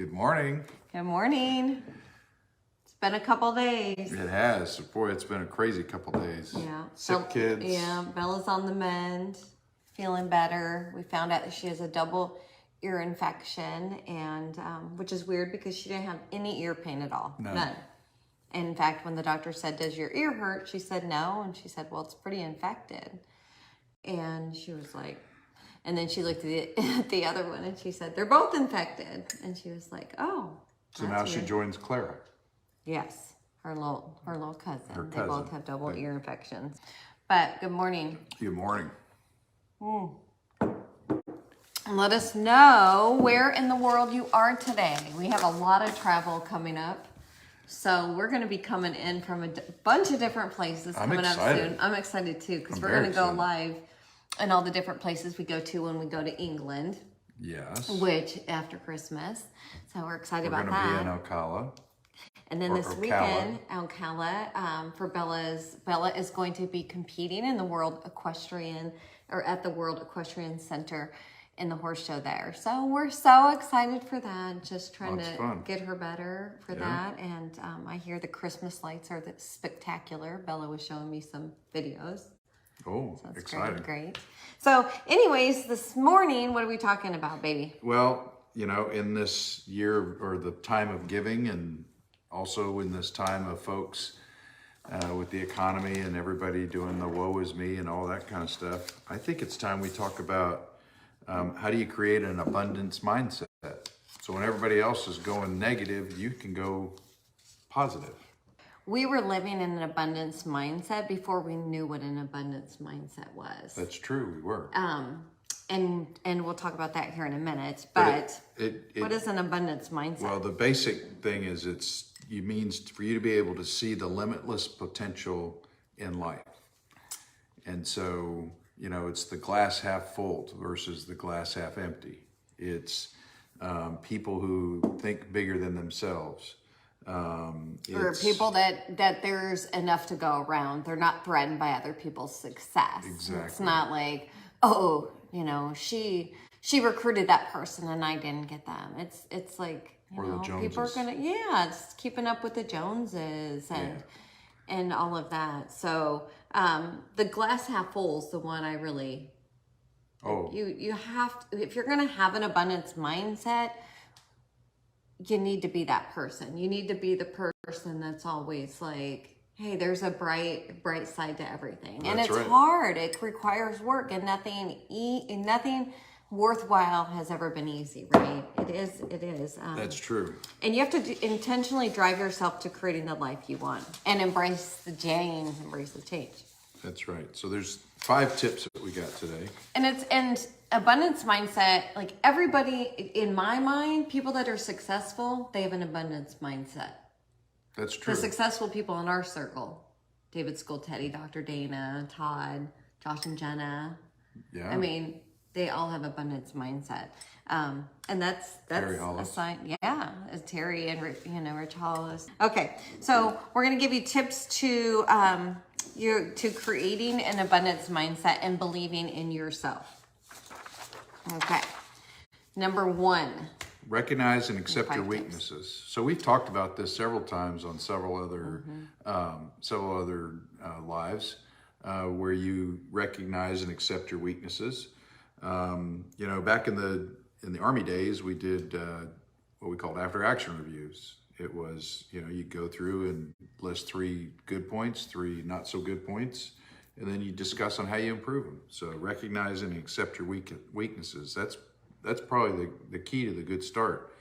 Good morning. Good morning. It's been a couple days. It has. Boy, it's been a crazy couple days. Yeah. Sick kids. Yeah, Bella's on the mend, feeling better. We found out that she has a double ear infection, and which is weird because she didn't have any ear pain at all. No. None. And in fact, when the doctor said, "Does your ear hurt?" she said no, and she said, "Well, it's pretty infected." And she was like, and then she looked at the other one and she said, "They're both infected." And she was like, "Oh." So now she joins Clara. Yes, her little cousin. Her They cousin. both have double ear infections. But good morning. Good morning. Let us know where in the world you are today. We have a lot of travel coming up. So we're going to be coming in from a bunch of different places coming up soon. I'm excited too because we're going to go live in all the different places we go to when we go to England. Yes. Which after Christmas. So we're excited about that. We're going to be in Ocala. And then this weekend, Ocala, for Bella is going to be competing in the World Equestrian, or at the World Equestrian Center in the horse show there. So we're so excited for that. Just trying to get her better for that. And I hear the Christmas lights are spectacular. Bella was showing me some videos. Oh, so exciting. Great. So anyways, this morning, what are we talking about, baby? Well, you know, in this year or the time of giving, and also in this time of folks with the economy and everybody doing the woe is me and all that kind of stuff, I think it's time we talk about how do you create an abundance mindset? So when everybody else is going negative, you can go positive. We were living in an abundance mindset before we knew what an abundance mindset was. That's true, we were. And we'll talk about that here in a minute. But what is an abundance mindset? Well, the basic thing is it means for you to be able to see the limitless potential in life. And so, you know, it's the glass half full versus the glass half empty. It's people who think bigger than themselves. Or people that there's enough to go around. They're not threatened by other people's success. Exactly. It's not like, oh, you know, she recruited that person and I didn't get them. It's like, you know, people are gonna, it's keeping up with the Joneses and all of that. So the glass half full is the one I really. You have to, if you're gonna have an abundance mindset, you need to be that person. You need to be the person that's always like, hey, there's a bright side to everything. And it's hard. It requires work, and nothing worthwhile has ever been easy, right? It is. That's true. And you have to intentionally drive yourself to creating the life you want and embrace the change. That's right. So there's 5 tips that we got today. And abundance mindset, like everybody, in my mind, people that are successful, they have an abundance mindset. That's true. The successful people in our circle, David Skoltedi, Dr. Dana, Todd, Josh and Jenna. Yeah. I mean, they all have abundance mindset. And that's a sign. Yeah. As Terry and, Rich Hollis. Okay. So we're going to give you tips to creating an abundance mindset and believing in yourself. Okay. Number 1. Recognize and accept your weaknesses. So we've talked about this several times on several other lives where you recognize and accept your weaknesses. You know, back in the Army days, we did what we called after action reviews. It was, you know, you go through and list 3 good points, 3 not so good points, and then you discuss on how you improve them. So recognize and accept your weaknesses. That's probably the key to the good start.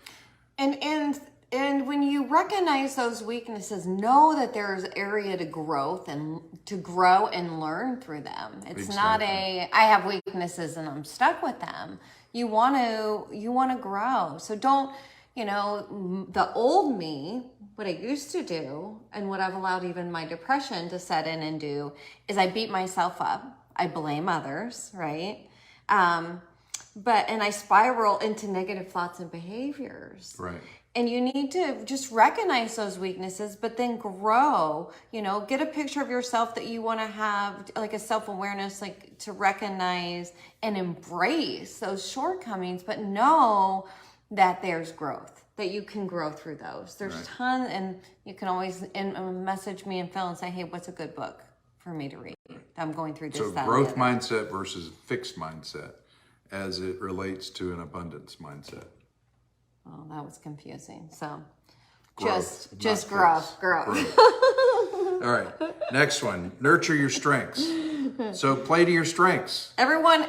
And when you recognize those weaknesses, know that there's area to grow and learn through them. It's not I have weaknesses and I'm stuck with them. You want to grow. So don't, you know, the old me, what I used to do and what I've allowed even my depression to set in and do is I beat myself up. I blame others, right? And I spiral into negative thoughts and behaviors. Right. And you need to just recognize those weaknesses, but then grow, you know, get a picture of yourself that you want to have, like a self-awareness, like to recognize and embrace those shortcomings, but know that there's growth. that you can grow through those. There's Right. ton, and you can always message me and Phil and say, hey, what's a good book for me to read? I'm going through this. So that, growth and the other. mindset versus fixed mindset as it relates to an abundance mindset. Oh, that was confusing. So Growth, just not fixed. growth. All right. Next one. Nurture your strengths. So play to your strengths. Everyone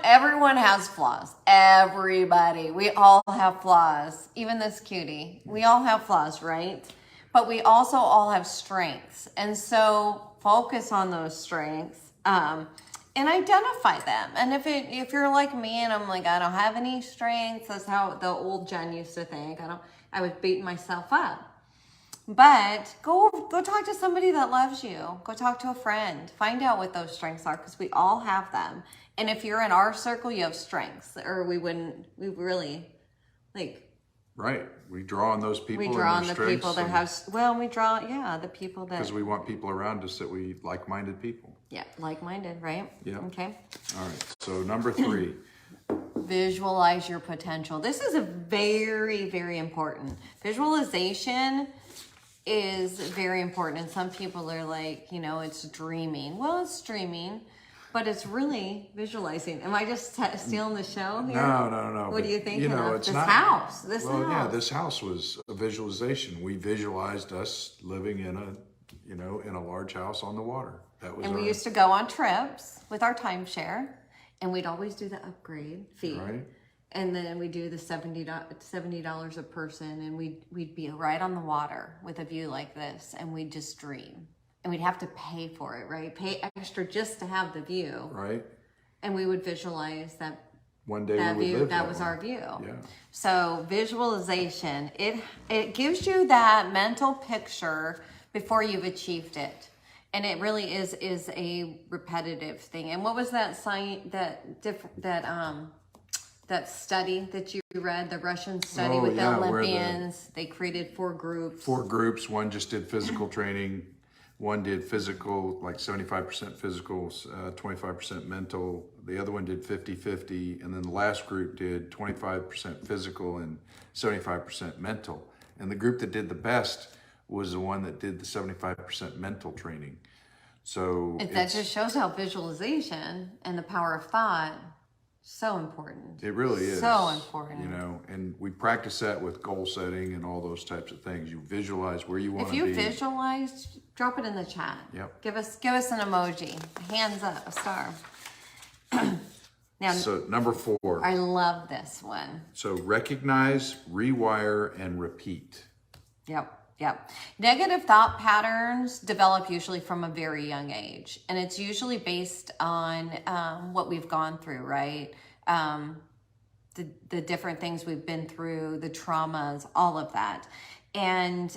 has flaws. Everybody. We all have flaws. Even this cutie. We all have flaws, right? But we also all have strengths. And so focus on those strengths. And identify them. And if you're like me and I'm like, I don't have any strengths, that's how the old Jen used to think. I was beating myself up. But go talk to somebody that loves you. Go talk to a friend. Find out what those strengths are, because we all have them. And if you're in our circle, you have strengths, or we really, like. Right. We draw on those people. We draw on the people that have, the people that. Because we want people around us that we like-minded people. Yeah, like-minded, right? Yeah. Okay. All right. So number 3. Visualize your potential. This is a very, very important. Visualization is very important. And some people are like, it's dreaming. Well, it's dreaming, but it's really visualizing. Am I just stealing the show here? No. What do you think? It's this not, house. Yeah, this house was a visualization. We visualized us living in a large house on the water. That was. And we used to go on trips with our timeshare, and we'd always do the upgrade fee. Right. And then we do the $70 a person, and we'd be right on the water with a view like this, and we'd just dream. And we'd have to pay for it, right? Pay extra just to have the view. Right. And we would visualize that one day that we would view. live That was way. our view. Yeah. So visualization, it gives you that mental picture before you've achieved it. And it really is a repetitive thing. And what was that that study that you read, the Russian study with the Olympians? They created 4 groups. 4 groups. One just did physical training. One did physical, like 75% physical, 25% mental. The other one did 50-50. And then the last group did 25% physical and 75% mental. And the group that did the best was the one that did the 75% mental training. So that just shows how visualization and the power of thought, so important. It really is. So important. And we practice that with goal setting and all those types of things. You visualize where you want to be. If you visualize, drop it in the chat. Yep. Give us an emoji, hands up, a star. Now, so number 4. I love this one. So recognize, rewire, and repeat. Yep. Negative thought patterns develop usually from a very young age. And it's usually based on what we've gone through, right? The different things we've been through, the traumas, all of that. And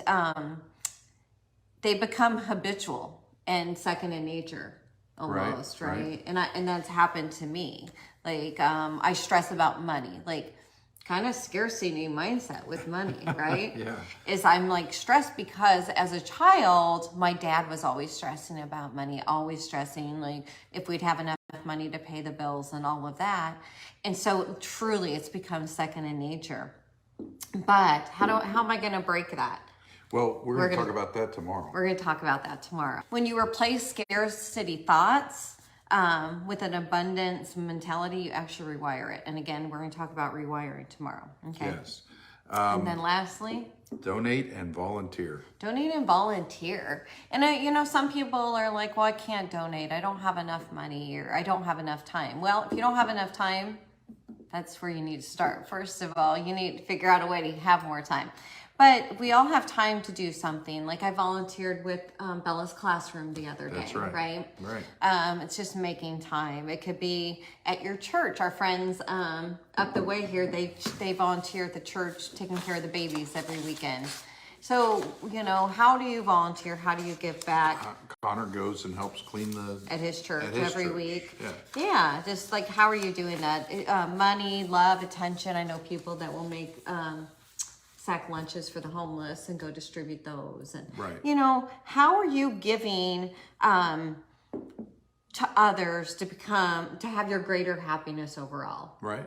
they become habitual and second in nature almost, right? And that's happened to me. Like, I stress about money. Like, kind of scarcity mindset with money, right? Yeah. Is I'm like stressed because as a child, my dad was always stressing about money, always stressing like if we'd have enough money to pay the bills and all of that. And so truly it's become second in nature. But how am I going to break that? Well, we're going to talk about that tomorrow. We're going to talk about that tomorrow. When you replace scarcity thoughts with an abundance mentality, you actually rewire it. And again, we're going to talk about rewiring tomorrow. Okay. Yes. And then lastly, donate and volunteer. Donate and volunteer. And some people are like, well, I can't donate. I don't have enough money, or I don't have enough time. Well, if you don't have enough time, that's where you need to start. First of all, you need to figure out a way to have more time. But we all have time to do something. Like I volunteered with Bella's classroom the other day. That's right. Right. It's just making time. It could be at your church. Our friends up the way here, they volunteer at the church, taking care of the babies every weekend. So, how do you volunteer? How do you give back? Connor goes and helps clean at his church every week. Yeah. Just like, how are you doing that? Money, love, attention. I know people that will make sack lunches for the homeless and go distribute those. And, how are you giving to others to have your greater happiness overall? Right.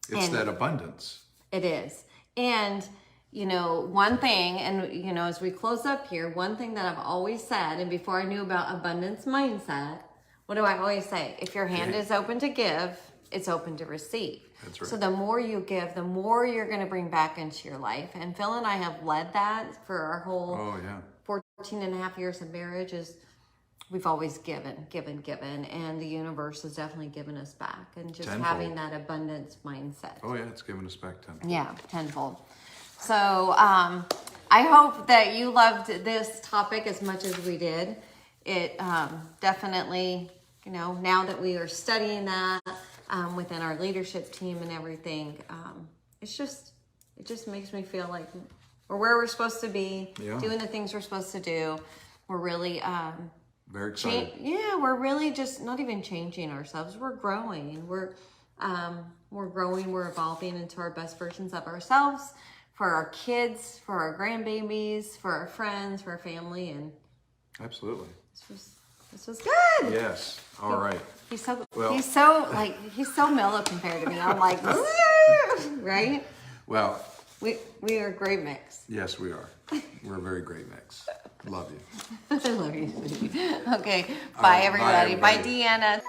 It's that abundance. It is. And, one thing, and as we close up here, one thing that I've always said, and before I knew about abundance mindset, what do I always say? If your hand is open to give, it's open to receive. That's right. So the more you give, the more you're going to bring back into your life. And Phil and I have led that for our whole 14 and a half years of marriage. We've always given, and the universe has definitely given us back. And just tenfold. Having that abundance mindset. Oh yeah, it's given us back tenfold. Yeah, tenfold. So I hope that you loved this topic as much as we did. It definitely, now that we are studying that within our leadership team and everything, it just makes me feel like we're where we're supposed to be, doing the things we're supposed to do. We're really very excited. We're really just not even changing ourselves. We're growing. We're growing. We're evolving into our best versions of ourselves, for our kids, for our grandbabies, for our friends, for our family, and absolutely. This was good. Yes. All right. He's so mellow compared to me. I'm like, right? Well, we are a great mix. Yes, we are. We're a very great mix. Love you. I love you. Okay. Bye, everybody. Bye, Deanna.